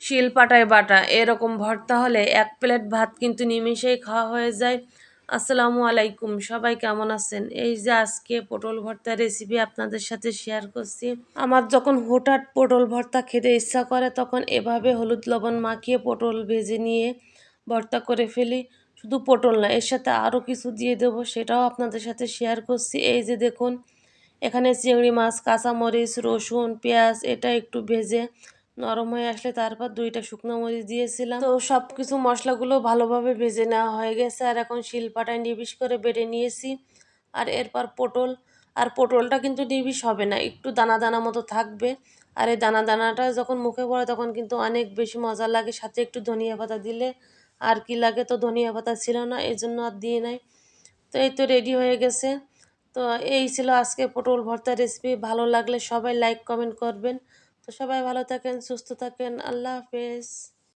শিলপাটায় বাটা এরকম ভর্তা হলে এক প্লেট ভাত কিন্তু নিমেষেই খাওয়া হয়ে যায়। আসসালামু আলাইকুম, সবাই কেমন আছেন? এই যে আজকে পটল ভর্তার রেসিপি আপনাদের সাথে শেয়ার করছি। আমার যখন হঠাৎ পটল ভর্তা খেতে ইচ্ছা করে তখন এভাবে হলুদ লবণ মাখিয়ে পটল ভেজে নিয়ে ভর্তা করে ফেলি। শুধু পটল না, এর সাথে আরও কিছু দিয়ে দেবো, সেটাও আপনাদের সাথে শেয়ার করছি। এই যে দেখুন, এখানে চিংড়ি মাছ, কাঁচামরিচ, রসুন, পেঁয়াজ এটা একটু ভেজে নরম হয়ে আসলে তারপর 2টা শুকনো মরিচ দিয়েছিলাম। তো সব কিছু মশলাগুলো ভালোভাবে ভেজে নেওয়া হয়ে গেছে, আর এখন শিলপাটায় নিবিশ করে বেটে নিয়েছি। আর এরপর পটল, আর পটলটা কিন্তু নিবিশ হবে না, একটু দানা দানা মতো থাকবে। আর এই দানা দানাটা যখন মুখে পড়ে তখন কিন্তু অনেক বেশি মজা লাগে। সাথে একটু ধনিয়া পাতা দিলে আর কি লাগে, তো ধনিয়া পাতা ছিল না, এই জন্য আর দিয়ে নাই। তো এই তো রেডি হয়ে গেছে। তো এই ছিল আজকে পটল ভর্তার রেসিপি। ভালো লাগলে সবাই লাইক কমেন্ট করবেন। তো সবাই ভালো থাকেন, সুস্থ থাকেন, আল্লাহ হাফেজ।